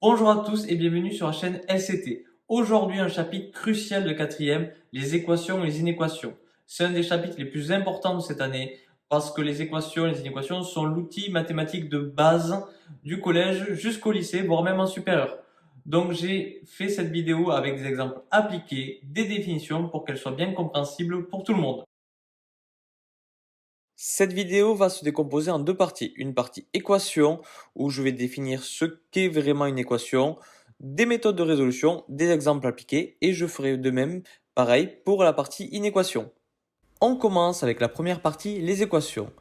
Bonjour à tous et bienvenue sur la chaîne LCT. Aujourd'hui, un chapitre crucial de quatrième, les équations et les inéquations. C'est un des chapitres les plus importants de cette année parce que les équations et les inéquations sont l'outil mathématique de base du collège jusqu'au lycée, voire même en supérieur. Donc j'ai fait cette vidéo avec des exemples appliqués, des définitions pour qu'elle soit bien compréhensible pour tout le monde. Cette vidéo va se décomposer en deux parties. Une partie équation, où je vais définir ce qu'est vraiment une équation, des méthodes de résolution, des exemples appliqués, et je ferai de même pareil pour la partie inéquation. On commence avec la première partie, les équations.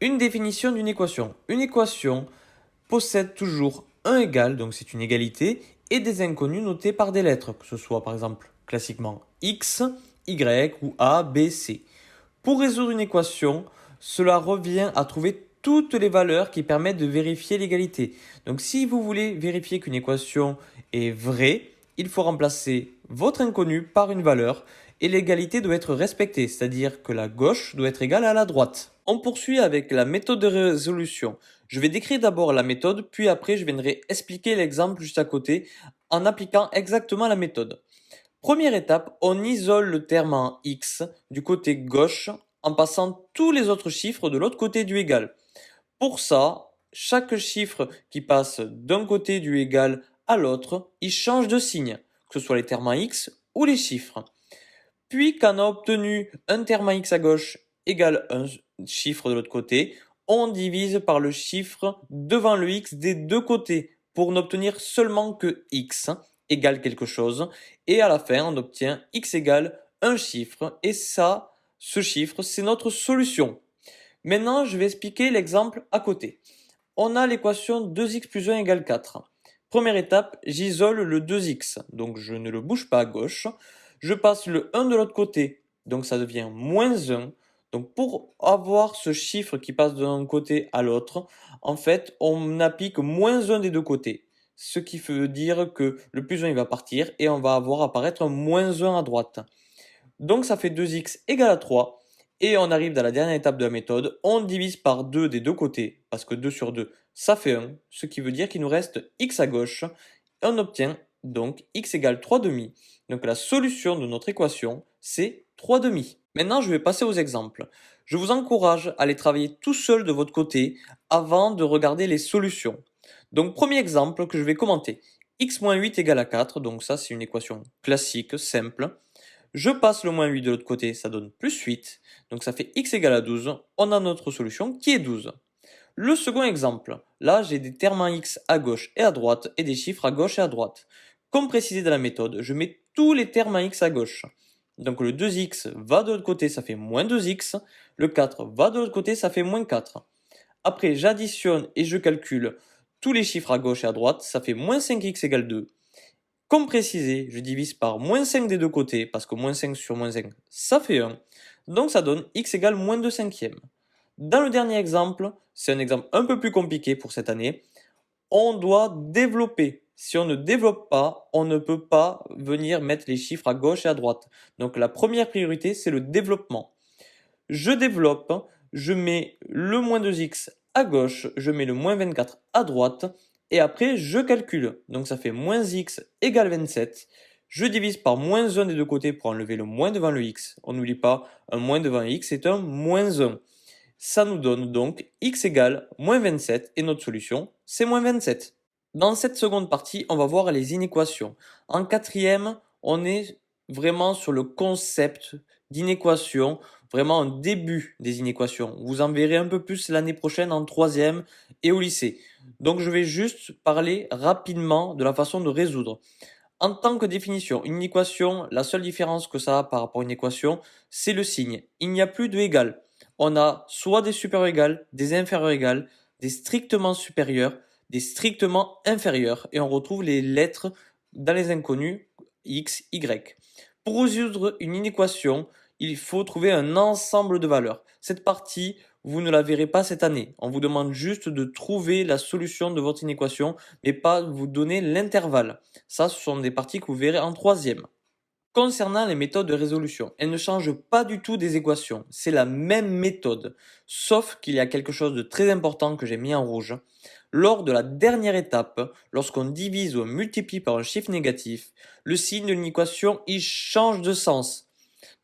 Une définition d'une équation. Une équation possède toujours un égal, donc c'est une égalité, et des inconnus notés par des lettres, que ce soit par exemple classiquement x, y ou a, b, c. Pour résoudre une équation, cela revient à trouver toutes les valeurs qui permettent de vérifier l'égalité. Donc si vous voulez vérifier qu'une équation est vraie, il faut remplacer votre inconnu par une valeur et l'égalité doit être respectée, c'est-à-dire que la gauche doit être égale à la droite. On poursuit avec la méthode de résolution. Je vais décrire d'abord la méthode, puis après je viendrai expliquer l'exemple juste à côté en appliquant exactement la méthode. Première étape, on isole le terme en x du côté gauche en passant tous les autres chiffres de l'autre côté du égal. Pour ça, chaque chiffre qui passe d'un côté du égal à l'autre, il change de signe, que ce soit les termes en x ou les chiffres. Puis, quand on a obtenu un terme en x à gauche égale un chiffre de l'autre côté, on divise par le chiffre devant le x des deux côtés pour n'obtenir seulement que x égale quelque chose. Et à la fin, on obtient x égale un chiffre. Et ça, ce chiffre, c'est notre solution. Maintenant, je vais expliquer l'exemple à côté. On a l'équation 2x plus 1 égale 4. Première étape, j'isole le 2x, donc je ne le bouge pas à gauche. Je passe le 1 de l'autre côté, donc ça devient moins 1. Donc pour avoir ce chiffre qui passe d'un côté à l'autre, en fait, on applique moins 1 des deux côtés. Ce qui veut dire que le plus 1 il va partir et on va avoir apparaître un moins 1 à droite. Donc ça fait 2x égale à 3. Et on arrive dans la dernière étape de la méthode, on divise par 2 des deux côtés, parce que 2 sur 2, ça fait 1, ce qui veut dire qu'il nous reste x à gauche, et on obtient donc x égale 3 demi. Donc la solution de notre équation, c'est 3 demi. Maintenant, je vais passer aux exemples. Je vous encourage à les travailler tout seul de votre côté avant de regarder les solutions. Donc premier exemple que je vais commenter, x-8 égale à 4, donc ça c'est une équation classique, simple. Je passe le moins 8 de l'autre côté, ça donne plus 8. Donc ça fait x égale à 12. On a notre solution qui est 12. Le second exemple, là j'ai des termes en x à gauche et à droite et des chiffres à gauche et à droite. Comme précisé dans la méthode, je mets tous les termes en x à gauche. Donc le 2x va de l'autre côté, ça fait moins 2x. Le 4 va de l'autre côté, ça fait moins 4. Après, j'additionne et je calcule tous les chiffres à gauche et à droite, ça fait moins 5x égale 2. Comme précisé, je divise par moins 5 des deux côtés, parce que moins 5 sur moins 5, ça fait 1. Donc ça donne x égale moins 2 cinquièmes. Dans le dernier exemple, c'est un exemple un peu plus compliqué pour cette année, on doit développer. Si on ne développe pas, on ne peut pas venir mettre les chiffres à gauche et à droite. Donc la première priorité, c'est le développement. Je développe, je mets le moins 2x à gauche, je mets le moins 24 à droite, et après je calcule. Donc ça fait moins x égale 27. Je divise par moins 1 des deux côtés pour enlever le moins devant le x. On n'oublie pas, un moins devant x c'est un moins 1. Ça nous donne donc x égale moins 27 et notre solution c'est moins 27. Dans cette seconde partie, on va voir les inéquations. En quatrième, on est vraiment sur le concept d'inéquation, vraiment un début des inéquations. Vous en verrez un peu plus l'année prochaine en troisième et au lycée. Donc je vais juste parler rapidement de la façon de résoudre. En tant que définition, une équation, la seule différence que ça a par rapport à une équation, c'est le signe. Il n'y a plus de égal. On a soit des supérieurs égales, des inférieurs égales, des strictement supérieurs, des strictement inférieurs, et on retrouve les lettres dans les inconnus x, y. Pour résoudre une inéquation, il faut trouver un ensemble de valeurs. Cette partie, vous ne la verrez pas cette année. On vous demande juste de trouver la solution de votre inéquation, mais pas vous donner l'intervalle. Ça, ce sont des parties que vous verrez en troisième. Concernant les méthodes de résolution, elles ne changent pas du tout des équations. C'est la même méthode, sauf qu'il y a quelque chose de très important que j'ai mis en rouge. Lors de la dernière étape, lorsqu'on divise ou on multiplie par un chiffre négatif, le signe de l'équation il change de sens.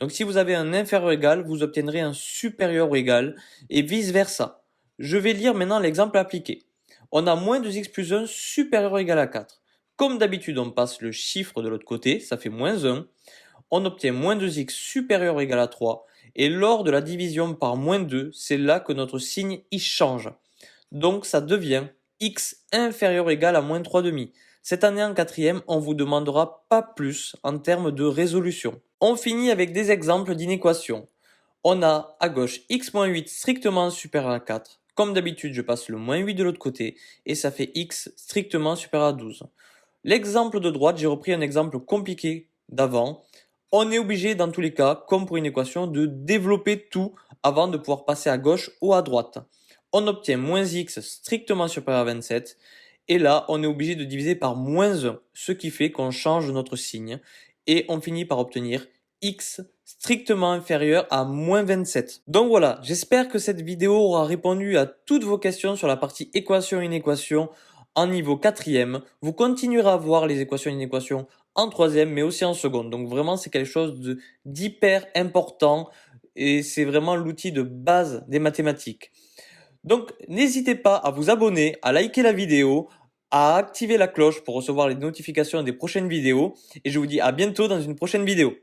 Donc si vous avez un inférieur ou égal, vous obtiendrez un supérieur ou égal et vice versa. Je vais lire maintenant l'exemple appliqué. On a moins 2x plus 1 supérieur ou égal à 4. Comme d'habitude, on passe le chiffre de l'autre côté, ça fait moins 1. On obtient moins 2x supérieur ou égal à 3. Et lors de la division par moins 2, c'est là que notre signe y change. Donc ça devient x inférieur ou égal à moins 3 demi. Cette année en quatrième, on vous demandera pas plus en termes de résolution. On finit avec des exemples d'inéquations. On a à gauche x moins 8 strictement supérieur à 4. Comme d'habitude, je passe le moins 8 de l'autre côté et ça fait x strictement supérieur à 12. L'exemple de droite, j'ai repris un exemple compliqué d'avant. On est obligé dans tous les cas, comme pour une équation, de développer tout avant de pouvoir passer à gauche ou à droite. On obtient moins x strictement supérieur à 27 et là, on est obligé de diviser par moins 1, ce qui fait qu'on change notre signe et on finit par obtenir x strictement inférieur à moins 27. Donc voilà, j'espère que cette vidéo aura répondu à toutes vos questions sur la partie équation-inéquation en niveau 4e. Vous continuerez à voir les équations-inéquations en 3e, mais aussi en seconde. Donc vraiment, c'est quelque chose d'hyper important et c'est vraiment l'outil de base des mathématiques. Donc n'hésitez pas à vous abonner, à liker la vidéo, à activer la cloche pour recevoir les notifications des prochaines vidéos et je vous dis à bientôt dans une prochaine vidéo.